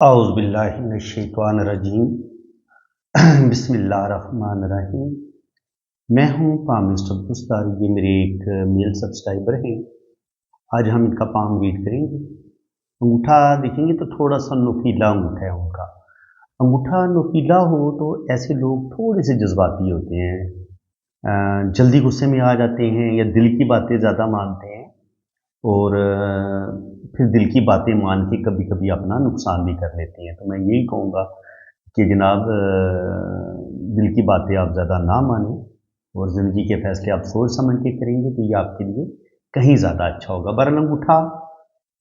औज़ुबिल्लाहिमिनश्शैतानिर्रजीम बिस्मिल्लाहिर्रहमानिर्रहीम। मैं हूँ पाम मिस्टर बुस्तारी, ये मेरे एक मेल सब्सक्राइबर हैं। आज हम इनका पाम रीड करेंगे। अंगूठा देखेंगे तो थोड़ा सा नुकीला अंगूठा है उनका। अंगूठा नुकीला हो तो ऐसे लोग थोड़े से जज्बाती होते हैं, जल्दी गुस्से में आ जाते हैं या दिल की बातें ज़्यादा मानते हैं और फिर दिल की बातें मान के कभी कभी अपना नुकसान भी कर लेते हैं। तो मैं यही कहूँगा कि जनाब, दिल की बातें आप ज़्यादा ना मानें और ज़िंदगी के फैसले आप सोच समझ के करेंगे तो ये आपके लिए कहीं ज़्यादा अच्छा होगा। बहरहाल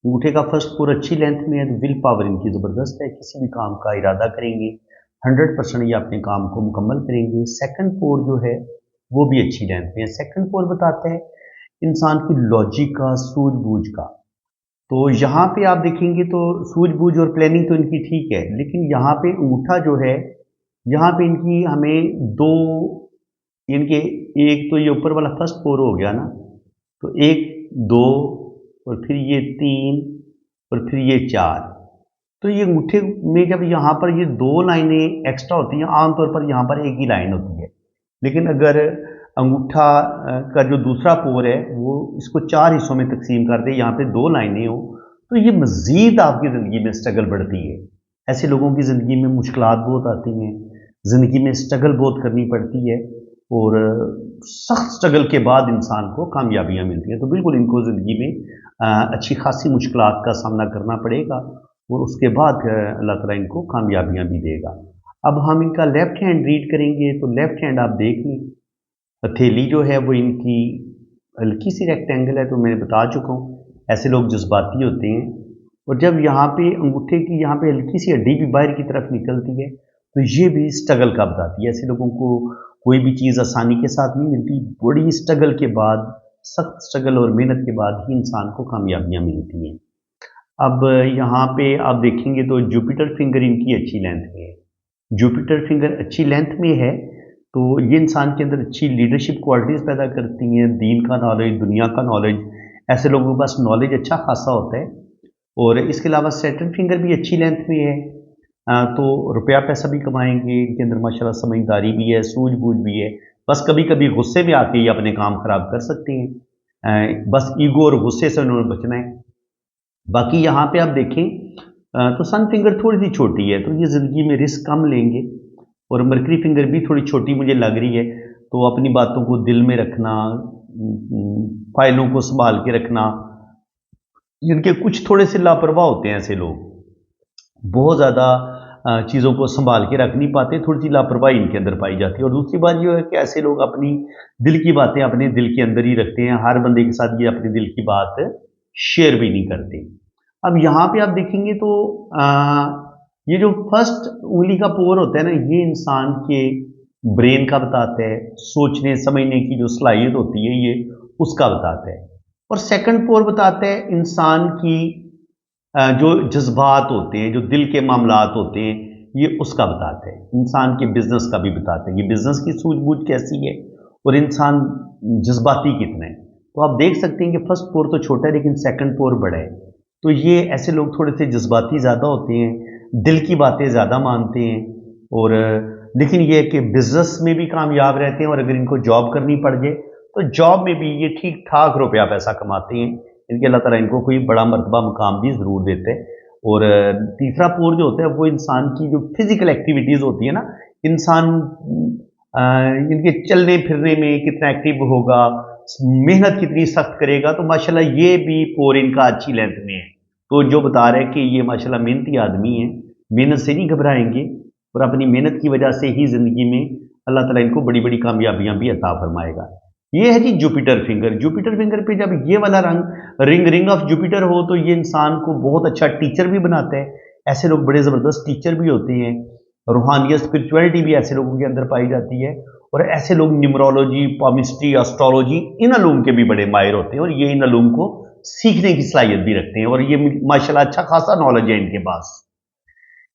अंगूठे का फर्स्ट पोर अच्छी लेंथ में है तो विल पावर इनकी ज़बरदस्त है, किसी भी काम का इरादा करेंगे 100% ये अपने काम को मुकम्मल करेंगे। सेकंड पोर जो है वो भी अच्छी लेंथ में है। सेकंड पोर बताता है इंसान की लॉजिक का, सूझबूझ का। तो यहाँ पे आप देखेंगे तो सूझबूझ और प्लानिंग तो इनकी ठीक है, लेकिन यहाँ पे अंगूठा जो है, यहाँ पे इनकी हमें दो, इनके एक तो ये ऊपर वाला फर्स्ट फोर हो गया ना, तो एक, दो और फिर ये तीन और फिर ये चार। तो ये अंगूठे में जब यहाँ पर ये दो लाइनें एक्स्ट्रा होती हैं, आमतौर पर यहाँ पर एक ही लाइन होती है, लेकिन अगर अंगूठा का जो दूसरा पोर है वो इसको चार हिस्सों में तकसीम कर दे, यहाँ पे दो लाइनें हो, तो ये मज़ीद आपकी ज़िंदगी में स्ट्रगल बढ़ती है। ऐसे लोगों की ज़िंदगी में मुश्किलात बहुत आती हैं, ज़िंदगी में स्ट्रगल बहुत करनी पड़ती है और सख्त स्ट्रगल के बाद इंसान को कामयाबियाँ मिलती हैं। तो बिल्कुल इनको ज़िंदगी में अच्छी खासी मुश्किलात का सामना करना पड़ेगा और उसके बाद अल्लाह ताला इनको कामयाबियाँ भी देगा। अब हम इनका लेफ़्ट हैंड रीड करेंगे तो लेफ़्ट हैंड आप देख लें, हथेली जो है वो इनकी हल्की सी रेक्टेंगल है, तो मैंने बता चुका हूँ ऐसे लोग जज्बाती होते हैं। और जब यहाँ पे अंगूठे की यहाँ पे हल्की सी हड्डी भी बाहर की तरफ निकलती है तो ये भी स्ट्रगल का बताती है। ऐसे लोगों को कोई भी चीज़ आसानी के साथ नहीं मिलती, बड़ी स्ट्रगल के बाद, सख्त स्ट्रगल और मेहनत के बाद ही इंसान को कामयाबियाँ मिलती हैं। अब यहाँ पे आप देखेंगे तो जुपिटर फिंगर इनकी अच्छी लेंथ में है। जुपिटर फिंगर अच्छी लेंथ में है तो ये इंसान के अंदर अच्छी लीडरशिप क्वालिटीज़ पैदा करती हैं, दीन का नॉलेज, दुनिया का नॉलेज, ऐसे लोगों के पास नॉलेज अच्छा खासा होता है। और इसके अलावा सैटर्न फिंगर भी अच्छी लेंथ में है, तो रुपया पैसा भी कमाएंगे। इनके अंदर माशाल्लाह समझदारी भी है, सूझबूझ भी है। बस कभी कभी गुस्से में आके ये अपने काम खराब कर सकते हैं, बस ईगो और गुस्से से उन्होंने बचना है। बाकी यहाँ पे आप देखें तो सन फिंगर थोड़ी सी छोटी है तो ये ज़िंदगी में रिस्क कम लेंगे और मरकरी फिंगर भी थोड़ी छोटी मुझे लग रही है, तो अपनी बातों को दिल में रखना, फाइलों को संभाल के रखना, जिनके कुछ थोड़े से लापरवाह होते हैं ऐसे लोग, बहुत ज़्यादा चीज़ों को संभाल के रख नहीं पाते, थोड़ी सी लापरवाही इनके अंदर पाई जाती है। और दूसरी बात ये है कि ऐसे लोग अपनी दिल की बातें अपने दिल के अंदर ही रखते हैं, हर बंदे के साथ ये अपने दिल की बात शेयर भी नहीं करते। अब यहाँ पे आप देखेंगे तो ये जो फर्स्ट उंगली का पोर होता है ना, ये इंसान के ब्रेन का बताता है, सोचने समझने की जो सलाहियत होती है ये उसका बताता है। और सेकंड पोर बताता है इंसान की जो जज्बात होते हैं, जो दिल के मामलात होते हैं, ये उसका बताते हैं। इंसान के बिजनेस का भी बताते हैं कि बिजनेस की सूझबूझ कैसी है और इंसान जज्बाती कितना है। तो आप देख सकते हैं कि फर्स्ट पोर तो छोटा है लेकिन सेकंड पोर बड़ा है। तो ये ऐसे लोग थोड़े से जज्बाती ज़्यादा होते हैं, दिल की बातें ज़्यादा मानते हैं और लेकिन ये है कि बिजनेस में भी कामयाब रहते हैं और अगर इनको जॉब करनी पड़ जाए तो जॉब में भी ये ठीक ठाक रुपया पैसा कमाते हैं। इनके अल्लाह ताला इनको कोई बड़ा मर्तबा मुकाम भी ज़रूर देते हैं। और तीसरा पोर जो होता है वो इंसान की जो फिजिकल एक्टिविटीज़ होती है ना, इंसान इनके चलने फिरने में कितना एक्टिव होगा, मेहनत कितनी सख्त करेगा, तो माशाल्लाह ये भी पोर इनका अच्छी लेंथ में है। तो जो बता रहे हैं कि ये माशाल्लाह मेहनती आदमी है, मेहनत से नहीं घबराएंगे और अपनी मेहनत की वजह से ही ज़िंदगी में अल्लाह ताला इनको बड़ी बड़ी कामयाबियाँ भी अता फरमाएगा। ये है जी जुपिटर फिंगर। जुपिटर फिंगर पे जब ये वाला रंग रिंग रिंग ऑफ जुपिटर हो तो ये इंसान को बहुत अच्छा टीचर भी बनाता है। ऐसे लोग बड़े ज़बरदस्त टीचर भी होते हैं। रूहानियत, स्पिरिचुअलिटी भी ऐसे लोगों के अंदर पाई जाती है और ऐसे लोग न्यूमरोलॉजी, पामिस्ट्री, एस्ट्रोलॉजी, इन अलूम के भी बड़े माहिर होते हैं और ये इन अलूम को सीखने की सलाहियत भी रखते हैं और ये माशाल्लाह अच्छा खासा नॉलेज है इनके पास।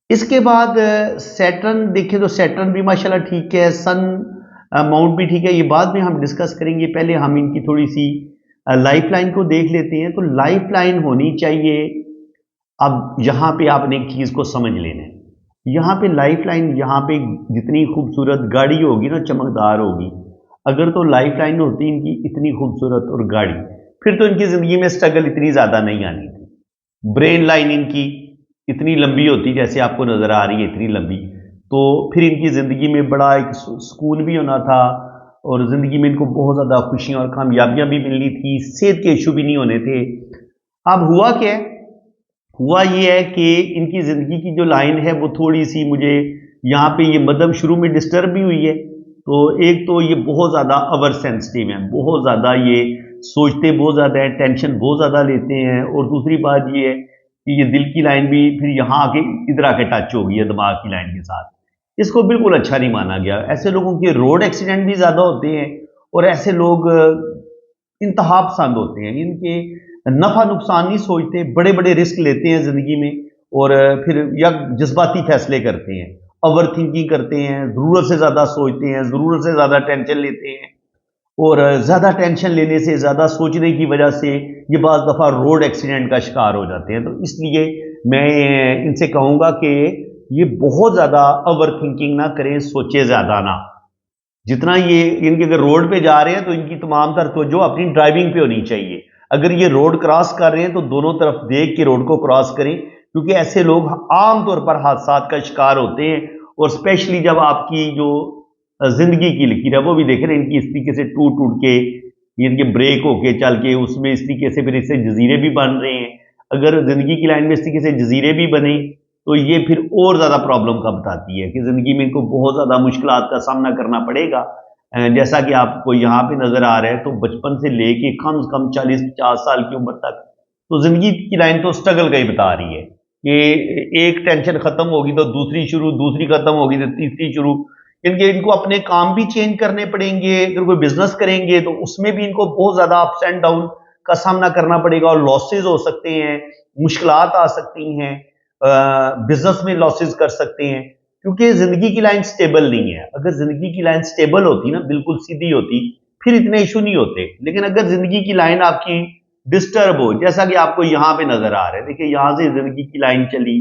इसके बाद सैटर्न देखें तो सैटर्न भी माशाल्लाह ठीक है, सन माउंट भी ठीक है, ये बाद में हम डिस्कस करेंगे। पहले हम इनकी थोड़ी सी लाइफ लाइन को देख लेते हैं। तो लाइफ लाइन होनी चाहिए अब यहाँ पे आपने एक चीज़ को समझ लेना है, यहाँ पे लाइफ लाइन, यहाँ पे जितनी खूबसूरत गाड़ी होगी ना, चमकदार होगी, अगर तो लाइफ लाइन होती इनकी इतनी खूबसूरत और गाड़ी, फिर तो इनकी ज़िंदगी में स्ट्रगल इतनी ज़्यादा नहीं आनी थी। ब्रेन लाइन इनकी इतनी लंबी होती जैसे आपको नज़र आ रही है, इतनी लंबी, तो फिर इनकी ज़िंदगी में बड़ा एक सुकून भी होना था और ज़िंदगी में इनको बहुत ज़्यादा खुशियाँ और कामयाबियाँ भी मिलनी थी, सेहत के इशू भी नहीं होने थे। अब हुआ क्या है? हुआ ये है कि इनकी ज़िंदगी की जो लाइन है वो थोड़ी सी, मुझे यहाँ पे ये मध्यम शुरू में डिस्टर्ब भी हुई है। तो एक तो ये बहुत ज़्यादा ओवर सेंसिटिव हैं, बहुत ज़्यादा ये सोचते बहुत ज़्यादा है, टेंशन बहुत ज़्यादा लेते हैं, और दूसरी बात ये है कि ये दिल की लाइन भी फिर यहाँ आके इधर आके टच हो गई है दिमाग की लाइन के साथ। इसको बिल्कुल अच्छा नहीं माना गया। ऐसे लोगों के रोड एक्सीडेंट भी ज़्यादा होते हैं और ऐसे लोग इंतहा पसंद होते हैं, इनके नफ़ा नुकसान नहीं सोचते, बड़े बड़े रिस्क लेते हैं ज़िंदगी में, और फिर या जज्बाती फैसले करते हैं, ओवर थिंकिंग करते हैं, ज़रूरत से ज़्यादा सोचते हैं, ज़रूरत से ज़्यादा टेंशन लेते हैं, और ज़्यादा टेंशन लेने से, ज़्यादा सोचने की वजह से ये बाज़ दफ़ा रोड एक्सीडेंट का शिकार हो जाते हैं। तो इसलिए मैं इनसे कहूँगा कि ये बहुत ज़्यादा ओवर थिंकिंग ना करें, सोचे ज़्यादा ना। जितना ये इनके अगर रोड पे जा रहे हैं तो इनकी तमाम तर तवज्जो अपनी ड्राइविंग पे होनी चाहिए। अगर ये रोड क्रॉस कर रहे हैं तो दोनों तरफ देख के रोड को क्रॉस करें, क्योंकि ऐसे लोग आमतौर पर हादसात का शिकार होते हैं, और स्पेशली जब आपकी जो जिंदगी की लकीर है वो भी देख रहे हैं, इनकी इस तरीके से टूट टूट के, इनके ब्रेक होके चल के उसमें इस तरीके से फिर इससे जजीरे भी बन रहे हैं। अगर जिंदगी की लाइन में इस तरीके से जजीरे भी बने तो ये फिर और ज़्यादा प्रॉब्लम का बताती है कि ज़िंदगी में इनको बहुत ज़्यादा मुश्किलात का सामना करना पड़ेगा। जैसा कि आपको यहाँ पे नज़र आ रहा है, तो बचपन से लेके कम से कम 40-50 साल की उम्र तक तो ज़िंदगी की लाइन तो स्ट्रगल का ही बता रही है कि एक टेंशन ख़त्म होगी तो दूसरी शुरू, दूसरी ख़त्म होगी तो तीसरी शुरू। इनको अपने काम भी चेंज करने पड़ेंगे, अगर कोई बिजनेस करेंगे तो उसमें भी इनको बहुत ज़्यादा अप्स एंड डाउन का सामना करना पड़ेगा, और लॉसेज हो सकते हैं, मुश्किलात आ सकती हैं, बिजनेस में लॉसेस कर सकते हैं, क्योंकि जिंदगी की लाइन स्टेबल नहीं है। अगर जिंदगी की लाइन स्टेबल होती ना, बिल्कुल सीधी होती, फिर इतने इशू नहीं होते। लेकिन अगर जिंदगी की लाइन आपकी डिस्टर्ब हो, जैसा कि आपको यहाँ पे नजर आ रहा है, देखिए यहाँ से जिंदगी की लाइन चली,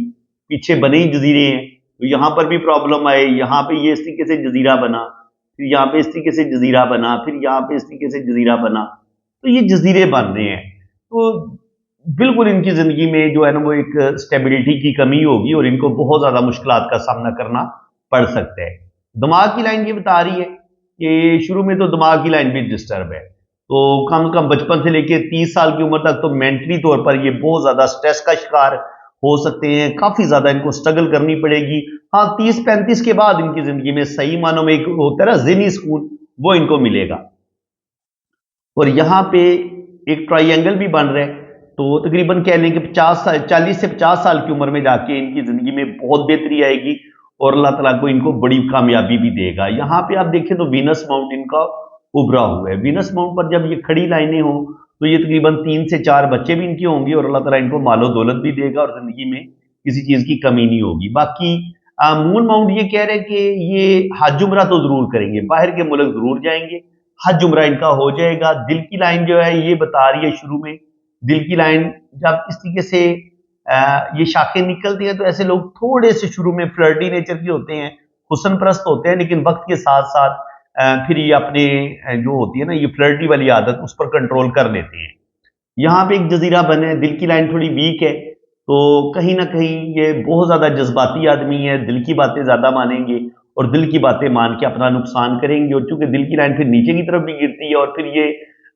पीछे बने ही जजीरे हैं, तो यहाँ पर भी प्रॉब्लम आए, यहाँ पे ये इस तरीके से जजीरा बना, फिर यहाँ पे इस तरीके से जजीरा बना, फिर यहाँ पे इस तरीके से जजीरा बना, तो ये जजीरे बन रहे हैं। तो बिल्कुल इनकी ज़िंदगी में जो है ना वो एक स्टेबिलिटी की कमी होगी और इनको बहुत ज़्यादा मुश्किलात का सामना करना पड़ सकता है। दिमाग की लाइन ये बता रही है कि शुरू में तो दिमाग की लाइन भी डिस्टर्ब है, तो कम से कम बचपन से लेके 30 साल की उम्र तक तो मेंटली तौर पर ये बहुत ज़्यादा स्ट्रेस का शिकार हो सकते हैं, काफ़ी ज़्यादा इनको स्ट्रगल करनी पड़ेगी। हाँ, 30-35 के बाद इनकी ज़िंदगी में सही मानों में एक होता है ना ज़हनी सुकून, वो इनको मिलेगा। और यहाँ पे एक ट्राइंगल भी बन रहा है, तो तकरीबन कह लें कि 40 से 50 साल की उम्र में जाके इनकी ज़िंदगी में बहुत बेहतरी आएगी और अल्लाह ताला को इनको बड़ी कामयाबी भी देगा। यहाँ पे आप देखें तो वीनस माउंट इनका उभरा हुआ है। वीनस माउंट पर जब ये खड़ी लाइनें हों तो ये तकरीबन 3 से 4 बच्चे भी इनके होंगे और अल्लाह ताला इनको मालो दौलत भी देगा और ज़िंदगी में किसी चीज़ की कमी नहीं होगी। बाकी मून माउंट ये कह रहे हैं कि ये हज उम्रा तो ज़रूर करेंगे, बाहर के मुल्क ज़रूर जाएंगे, हज उम्रा इनका हो जाएगा। दिल की लाइन जो है ये बता रही है शुरू में, दिल की लाइन जब इस तरीके से ये शाखें निकलती हैं तो ऐसे लोग थोड़े से शुरू में फ्लर्टी नेचर के होते हैं, हुस्न परस्त होते हैं, लेकिन वक्त के साथ साथ फिर ये अपने जो होती है ना ये फ्लर्टी वाली आदत उस पर कंट्रोल कर लेते हैं। यहाँ पे एक जजीरा बने है, दिल की लाइन थोड़ी वीक है, तो कहीं ना कहीं ये बहुत ज्यादा जज्बाती आदमी है, दिल की बातें ज्यादा मानेंगे और दिल की बातें मान के अपना नुकसान करेंगे, और चूंकि दिल की लाइन फिर नीचे की तरफ भी गिरती है और फिर ये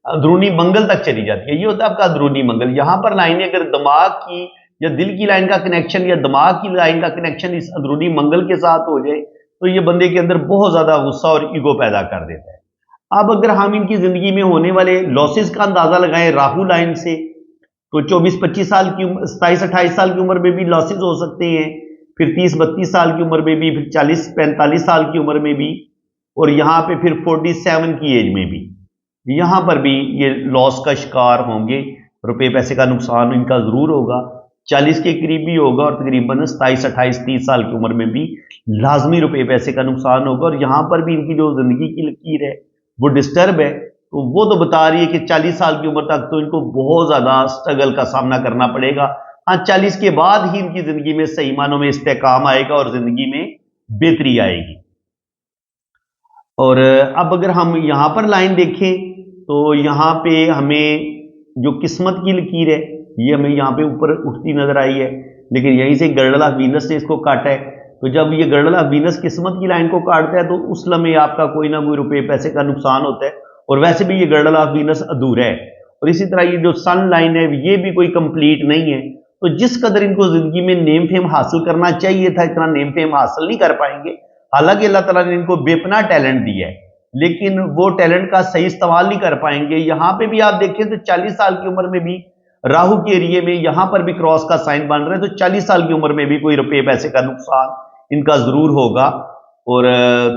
अंदरूनी मंगल तक चली जाती है। ये होता है आपका अंदरूनी मंगल। यहाँ पर लाइनें अगर दिमाग की या दिल की लाइन का कनेक्शन या दिमाग की लाइन का कनेक्शन इस अंदरूनी मंगल के साथ हो जाए तो ये बंदे के अंदर बहुत ज्यादा गुस्सा और ईगो पैदा कर देता है। अब अगर हम इनकी जिंदगी में होने वाले लॉसेस का अंदाजा लगाएं राहु लाइन से, तो 24-25 साल की उम्र, 27-28 साल की उम्र में भी लॉसेस हो सकते हैं, फिर 30-32 साल की उम्र में भी, फिर 40-45 साल की उम्र में भी, और यहाँ पे फिर 47 की एज में भी, यहाँ पर भी ये लॉस का शिकार होंगे। रुपए पैसे का नुकसान इनका जरूर होगा, 40 के करीब भी होगा, और तकरीबन 27-28-30 साल की उम्र में भी लाजमी रुपए पैसे का नुकसान होगा। और यहाँ पर भी इनकी जो जिंदगी की लकीर है वो डिस्टर्ब है, तो वो तो बता रही है कि 40 साल की उम्र तक तो इनको बहुत ज्यादा स्ट्रगल का सामना करना पड़ेगा। हाँ, 40 के बाद ही इनकी जिंदगी में सही मानों में इस्तेकाम आएगा और जिंदगी में बेहतरी आएगी। और अब अगर हम यहां पर लाइन देखें तो यहां पे हमें जो किस्मत की लकीर है ये हमें यहां पे ऊपर उठती नजर आई है, लेकिन यहीं से गर्डल ऑफ वीनस ने इसको काटा है। तो जब ये गर्डल ऑफ वीनस किस्मत की लाइन को काटता है तो उस लम्हे आपका कोई ना कोई रुपए पैसे का नुकसान होता है, और वैसे भी ये गर्डल ऑफ वीनस अधूरा है। और इसी तरह ये जो सन लाइन है ये भी कोई कंप्लीट नहीं है। तो जिस कदर इनको जिंदगी में नेम फेम हासिल करना चाहिए था, इतना नेम फेम हासिल नहीं कर पाएंगे। हालांकि अल्लाह ताला ने इनको बेपनाह टैलेंट दिया है, लेकिन वो टैलेंट का सही इस्तेमाल नहीं कर पाएंगे। यहां पे भी आप देखें तो 40 साल की उम्र में भी राहु के एरिए में यहां पर भी क्रॉस का साइन बन रहा है, तो 40 साल की उम्र में भी कोई रुपये पैसे का नुकसान इनका जरूर होगा। और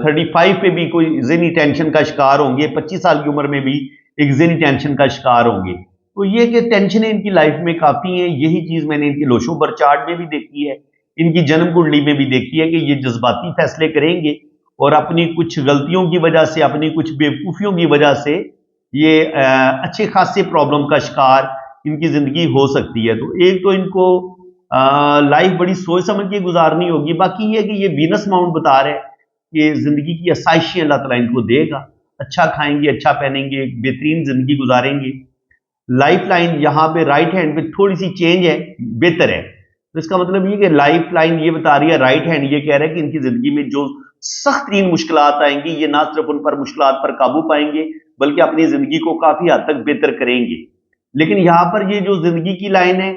35 पे भी कोई ज़हनी टेंशन का शिकार होंगे, 25 साल की उम्र में भी एक ज़हनी टेंशन का शिकार होंगे। तो ये कि टेंशनें इनकी लाइफ में काफ़ी हैं, यही चीज़ मैंने इनकी लोशोबर चार्ट में भी देखी है, इनकी जन्म कुंडली में भी देखी है कि ये जज्बाती फैसले करेंगे और अपनी कुछ गलतियों की वजह से, अपनी कुछ बेवकूफ़ियों की वजह से ये अच्छे खासे प्रॉब्लम का शिकार इनकी ज़िंदगी हो सकती है। तो एक तो इनको लाइफ बड़ी सोच समझ के गुजारनी होगी। बाकी ये कि ये वीनस माउंट बता रहे हैं कि ज़िंदगी की आसाइशें अल्लाह ताला इनको देगा, अच्छा खाएंगे, अच्छा पहनेंगे, बेहतरीन ज़िंदगी गुजारेंगे। लाइफ लाइन यहाँ पे राइट हैंड पे थोड़ी सी चेंज है, बेहतर है। तो इसका मतलब ये कि लाइफ लाइन ये बता रही है, राइट हैंड ये कह रहा है कि इनकी जिंदगी में जो सख्त तीन मुश्किलात आएंगी, ये ना सिर्फ उन पर मुश्किलात पर काबू पाएंगे बल्कि अपनी जिंदगी को काफी हद तक बेहतर करेंगे। लेकिन यहाँ पर ये जो जिंदगी की लाइन है,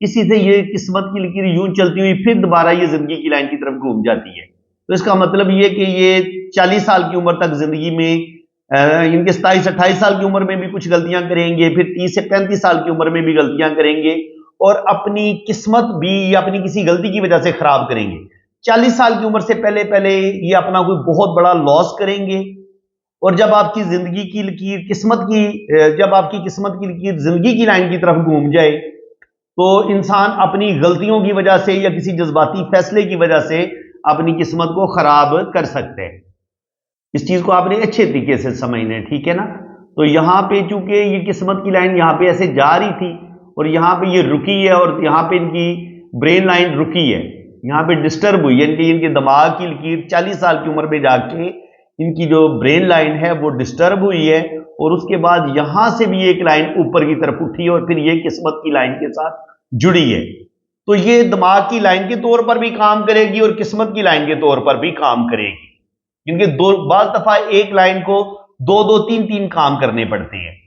किसी से ये किस्मत की लकीर यूं चलती हुई फिर दोबारा ये जिंदगी की लाइन की तरफ घूम जाती है। तो इसका मतलब ये कि ये 40 साल की उम्र तक जिंदगी में इनके 27-28 साल की उम्र में भी कुछ गलतियां करेंगे, फिर 30 से 35 साल की उम्र में भी गलतियां करेंगे और अपनी किस्मत भी या अपनी किसी गलती की वजह से खराब करेंगे। 40 साल की उम्र से पहले पहले ये अपना कोई बहुत बड़ा लॉस करेंगे। और जब आपकी जिंदगी की लकीर जब आपकी किस्मत की लकीर जिंदगी की लाइन की तरफ घूम जाए तो इंसान अपनी गलतियों की वजह से या किसी जज्बाती फैसले की वजह से अपनी किस्मत को खराब कर सकते हैं। इस चीज को आपने अच्छे तरीके से समझना है, ठीक है ना। तो यहां पे चूंकि ये किस्मत की लाइन यहां पे ऐसे जा रही थी और यहां पे ये रुकी है और यहां पे इनकी ब्रेन लाइन रुकी है, यहां पे डिस्टर्ब हुई है, इनके दिमाग की लकीर 40 साल की उम्र में जाके इनकी जो ब्रेन लाइन है वो डिस्टर्ब हुई है और उसके बाद यहां से भी एक लाइन ऊपर की तरफ उठी और फिर ये किस्मत की लाइन के साथ जुड़ी है। तो ये दिमाग की लाइन के तौर पर भी काम करेगी और किस्मत की लाइन के तौर पर भी काम करेगी, क्योंकि बाज़ दफा एक लाइन को दो दो तीन तीन काम करने पड़ते हैं।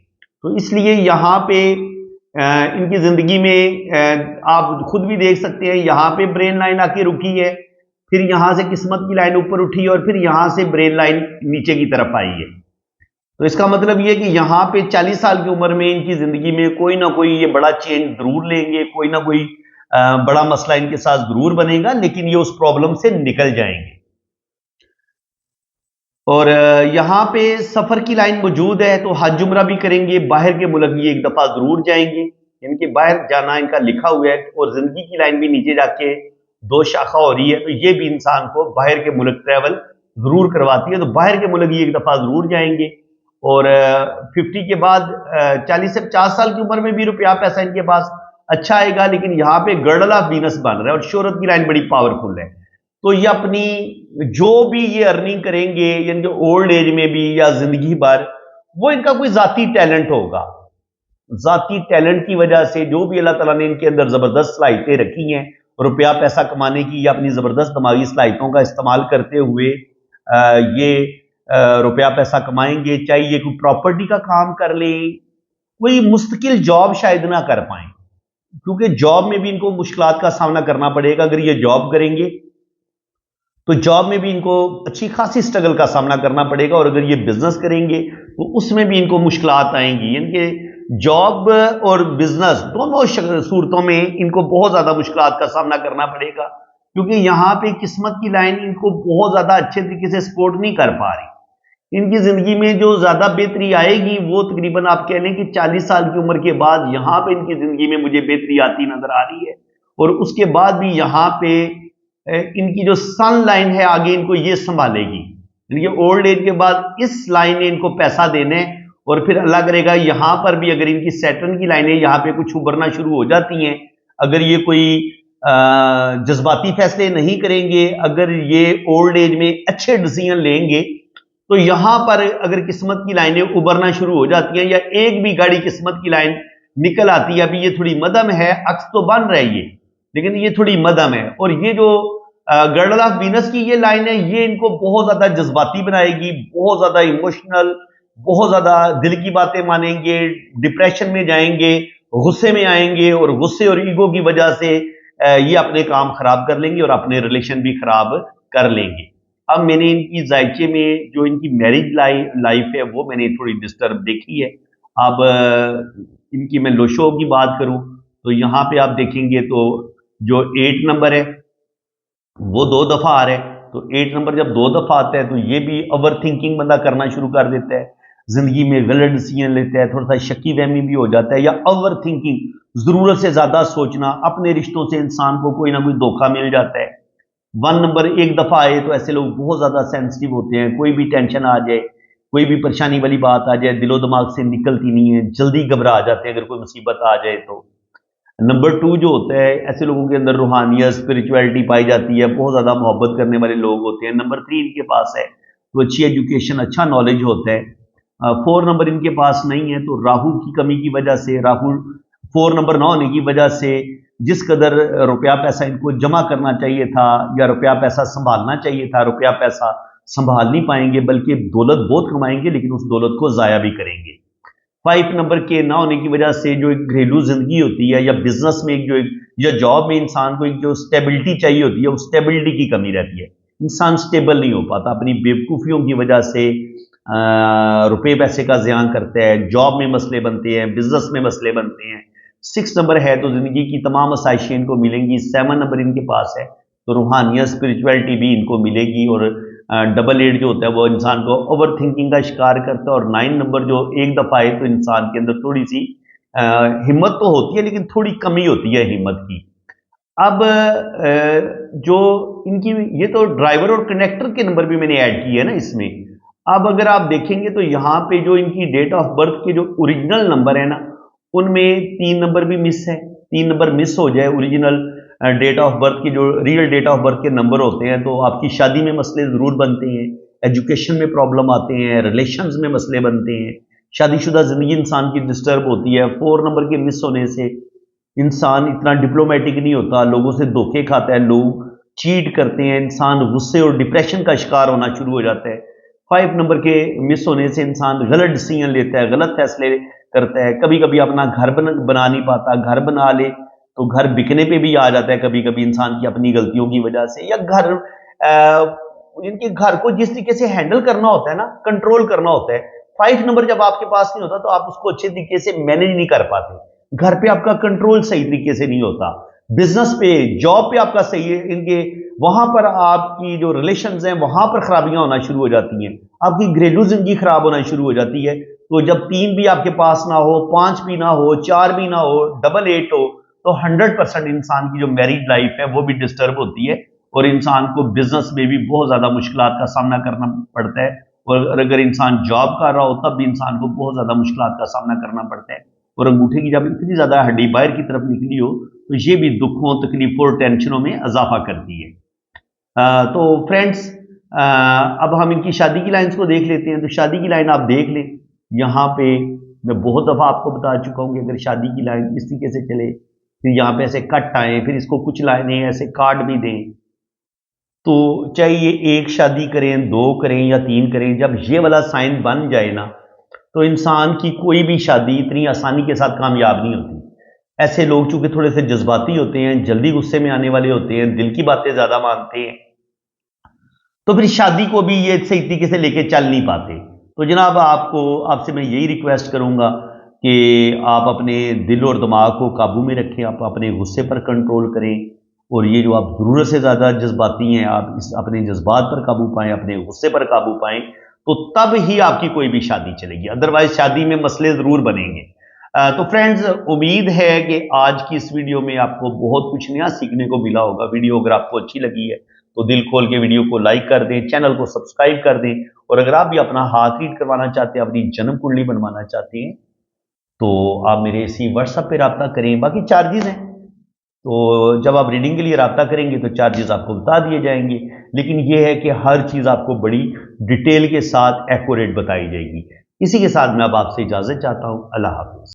तो इसलिए यहां पे इनकी जिंदगी में आप खुद भी देख सकते हैं, यहां पे ब्रेन लाइन आके रुकी है, फिर यहां से किस्मत की लाइन ऊपर उठी और फिर यहां से ब्रेन लाइन नीचे की तरफ आई है। तो इसका मतलब यह कि यहां पे 40 साल की उम्र में इनकी जिंदगी में कोई ना कोई ये बड़ा चेंज जरूर लेंगे, कोई ना कोई बड़ा मसला इनके साथ जरूर बनेगा, लेकिन ये उस प्रॉब्लम से निकल जाएंगे। और यहां पे सफर की लाइन मौजूद है तो हज उम्रा भी करेंगे, बाहर के मुल्क ये एक दफा जरूर जाएंगे, इनके बाहर जाना इनका लिखा हुआ है। और जिंदगी की लाइन भी नीचे जाके दो शाखा हो रही है, तो ये भी इंसान को बाहर के मुल्क ट्रैवल जरूर करवाती है। तो बाहर के मुल्क ये एक दफा जरूर जाएंगे और 50 के बाद 40 से 50 साल की उम्र में भी रुपया पैसा इनके पास अच्छा आएगा। लेकिन यहाँ पे गर्डल ऑफ वीनस बन रहा है और शोहरत की लाइन बड़ी पावरफुल है। तो ये अपनी जो भी ये अर्निंग करेंगे यानी ओल्ड एज में भी या जिंदगी भर, वो इनका कोई जाती टैलेंट होगा। जाती टैलेंट की वजह से जो भी अल्लाह ताला ने इनके अंदर जबरदस्त सलाहियतें रखी हैं रुपया पैसा कमाने की या अपनी जबरदस्त दिमागी सलाहियतों का इस्तेमाल करते हुए ये रुपया पैसा कमाएंगे। चाहे ये कोई प्रॉपर्टी का काम कर ले, कोई मुस्तकिल जॉब शायद ना कर पाए, क्योंकि जॉब में भी इनको मुश्किलात का सामना करना पड़ेगा। अगर ये जॉब करेंगे तो जॉब में भी इनको अच्छी खासी स्ट्रगल का सामना करना पड़ेगा, और अगर ये बिजनेस करेंगे तो उसमें भी इनको मुश्किलात आएंगी। इनके जॉब और बिजनेस दोनों सूरतों में इनको बहुत ज्यादा मुश्किलात का सामना करना पड़ेगा, क्योंकि यहाँ पे किस्मत की लाइन इनको बहुत ज्यादा अच्छे तरीके से सपोर्ट नहीं कर पा रही। इनकी जिंदगी में जो ज्यादा बेहतरी आएगी वो तकरीबन आप कह लें कि 40 साल की उम्र के बाद यहाँ पे इनकी जिंदगी में मुझे बेहतरी आती नजर आ रही है। और उसके बाद भी यहाँ पे इनकी जो सन लाइन है आगे इनको ये संभालेगी। इनके ओल्ड एज के बाद इस लाइन ने इनको पैसा देने, और फिर अल्लाह करेगा यहां पर भी अगर इनकी सैटर्न की लाइनें यहां पे कुछ उभरना शुरू हो जाती हैं, अगर ये कोई जज्बाती फैसले नहीं करेंगे, अगर ये ओल्ड एज में अच्छे डिसीजन लेंगे, तो यहां पर अगर किस्मत की लाइनें उभरना शुरू हो जाती हैं या एक भी गाड़ी किस्मत की लाइन निकल आती है, अभी ये थोड़ी मध्यम है, अक्स तो बन रही है लेकिन ये थोड़ी मध्यम है, और ये जो गर्डल ऑफ वीनस की ये लाइन है, ये इनको बहुत ज्यादा जज्बाती बनाएगी, बहुत ज्यादा इमोशनल, बहुत ज्यादा दिल की बातें मानेंगे, डिप्रेशन में जाएंगे, गुस्से में आएंगे, और गुस्से और ईगो की वजह से ये अपने काम खराब कर लेंगे और अपने रिलेशन भी खराब कर लेंगे। अब मैंने इनकी जायचे में जो इनकी मैरिज लाइफ है वो मैंने थोड़ी डिस्टर्ब देखी है। अब इनकी मैं लोशो की बात करूं तो यहां पे आप देखेंगे तो जो 8 नंबर है वो 2 दफा आ रहा है, तो 8 नंबर जब 2 दफा आता है तो ये भी ओवर थिंकिंग बंदा करना शुरू कर देता है, जिंदगी में गलत डिसीजन लेता है, थोड़ा सा शक्की वहमी भी हो जाता है, या ओवर थिंकिंग, जरूरत से ज्यादा सोचना, अपने रिश्तों से इंसान को कोई ना कोई धोखा मिल जाता है। 1 नंबर एक दफा आए तो ऐसे लोग बहुत ज्यादा सेंसिटिव होते हैं, कोई भी टेंशन आ जाए, कोई भी परेशानी वाली बात आ जाए, दिलो दिमाग से निकलती नहीं है, जल्दी घबरा जाते हैं अगर कोई मुसीबत आ जाए तो। नंबर 2 जो होता है, ऐसे लोगों के अंदर रूहानियत, स्पिरिचुअलिटी पाई जाती है, बहुत ज्यादा मोहब्बत करने वाले लोग होते हैं। नंबर 3 इनके पास है तो अच्छी एजुकेशन, अच्छा नॉलेज होता है। 4 नंबर इनके पास नहीं है तो राहु की कमी की वजह से, राहु 4 नंबर ना होने की वजह से जिस कदर रुपया पैसा इनको जमा करना चाहिए था या रुपया पैसा संभालना चाहिए था, रुपया पैसा संभाल नहीं पाएंगे, बल्कि दौलत बहुत कमाएंगे लेकिन उस दौलत को जाया भी करेंगे। 5 नंबर के ना होने की वजह से जो एक घरेलू जिंदगी होती है या बिजनेस में एक जो एक या जॉब में इंसान को एक जो स्टेबिलिटी चाहिए होती है, उस स्टेबिलिटी की कमी रहती है, इंसान स्टेबल नहीं हो पाता, अपनी बेवकूफियों की वजह से रुपए पैसे का जियान करता है, जॉब में मसले बनते हैं, बिजनेस में मसले बनते हैं। 6 नंबर है तो जिंदगी की तमाम आसाइशें इनको मिलेंगी। 7 नंबर इनके पास है तो रूहानियत, स्पिरिचुअलिटी भी इनको मिलेगी, और डबल 8 जो होता है वो इंसान को ओवर थिंकिंग का शिकार करता है, और 9 नंबर जो एक दफा है तो इंसान के अंदर थोड़ी सी हिम्मत तो होती है लेकिन थोड़ी कमी होती है हिम्मत की। अब जो इनकी, ये तो ड्राइवर और कनेक्टर के नंबर भी मैंने ऐड किए है ना इसमें। अब अगर आप देखेंगे तो यहाँ पे जो इनकी डेट ऑफ बर्थ के जो ओरिजिनल नंबर है ना, उनमें 3 नंबर भी मिस है। 3 नंबर मिस हो जाए ओरिजिनल डेट ऑफ बर्थ की, जो रियल डेट ऑफ बर्थ के नंबर होते हैं, तो आपकी शादी में मसले जरूर बनते हैं, एजुकेशन में प्रॉब्लम आते हैं, रिलेशंस में मसले बनते हैं, शादीशुदा जिंदगी इंसान की डिस्टर्ब होती है। 4 नंबर के मिस होने से इंसान इतना डिप्लोमेटिक नहीं होता, लोगों से धोखे खाता है, लोग चीट करते हैं, इंसान गुस्से और डिप्रेशन का शिकार होना शुरू हो जाता है। 5 नंबर के मिस होने से इंसान गलत डिसीजन लेता है, गलत फैसले करता है, कभी कभी अपना घर बना नहीं पाता, घर बना ले तो घर बिकने पे भी आ जाता है कभी कभी इंसान की अपनी गलतियों की वजह से, या घर इनके घर को जिस तरीके से हैंडल करना होता है ना, कंट्रोल करना होता है, 5 नंबर जब आपके पास नहीं होता तो आप उसको अच्छे तरीके से मैनेज नहीं कर पाते, घर पे आपका कंट्रोल सही तरीके से नहीं होता, बिजनेस पे, जॉब पे आपका सही है, इनके वहां पर आपकी जो रिलेशंस हैं वहां पर खराबियां होना शुरू हो जाती हैं, आपकी घरेलू जिंदगी खराब होना शुरू हो जाती है। तो जब 3 भी आपके पास ना हो, 5 भी ना हो, 4 भी ना हो, डबल 8 हो, तो 100% इंसान की जो मैरिड लाइफ है वो भी डिस्टर्ब होती है, और इंसान को बिजनेस में भी बहुत ज्यादा मुश्किलात का सामना करना पड़ता है, और अगर इंसान जॉब कर रहा हो तब भी इंसान को बहुत ज्यादा मुश्किलात का सामना करना पड़ता है। और अंगूठे की जब इतनी ज्यादा हड्डी बाहर की तरफ निकली हो तो ये भी दुखों, तकलीफों और टेंशनों में इजाफा करती है। तो फ्रेंड्स, अब हम इनकी शादी की लाइन्स को देख लेते हैं। तो शादी की लाइन आप देख लें, यहाँ पे मैं बहुत दफा आपको बता चुका हूँ कि अगर शादी की लाइन इस तरीके से चले, फिर यहाँ पे ऐसे कट आए, फिर इसको कुछ लाइनें ऐसे काट भी दें, तो चाहे ये एक शादी करें, 2 करें या 3 करें, जब ये वाला साइन बन जाए ना, तो इंसान की कोई भी शादी इतनी आसानी के साथ कामयाब नहीं होती। ऐसे लोग चूंकि थोड़े से जज्बाती होते हैं, जल्दी गुस्से में आने वाले होते हैं, दिल की बातें ज्यादा मानते हैं, तो फिर शादी को भी ये सही तरीके से लेके चल नहीं पाते। तो जनाब, आपसे मैं यही रिक्वेस्ट करूंगा कि आप अपने दिल और दिमाग को काबू में रखें, आप अपने गुस्से पर कंट्रोल करें, और ये जो आप जरूरत से ज्यादा जज्बाती हैं, आप अपने जज्बात पर काबू पाएं, अपने गुस्से पर काबू पाएं, तो तब ही आपकी कोई भी शादी चलेगी, अदरवाइज शादी में मसले जरूर बनेंगे। तो फ्रेंड्स, उम्मीद है कि आज की इस वीडियो में आपको बहुत कुछ नया सीखने को मिला होगा। वीडियो अगर आपको अच्छी लगी है तो दिल खोल के वीडियो को लाइक कर दें, चैनल को सब्सक्राइब कर दें, और अगर आप भी अपना हाथ रीड करवाना चाहते हैं, अपनी जन्म कुंडली बनवाना चाहते हैं, तो आप मेरे इसी व्हाट्सएप पे रब्ता करें। बाकी चार्जेस हैं तो जब आप रीडिंग के लिए रब्ता करेंगे तो चार्जेस आपको बता दिए जाएंगे, लेकिन यह है कि हर चीज़ आपको बड़ी डिटेल के साथ एक्यूरेट बताई जाएगी। इसी के साथ मैं अब आपसे इजाज़त चाहता हूँ। अल्लाह हाफ़िज़।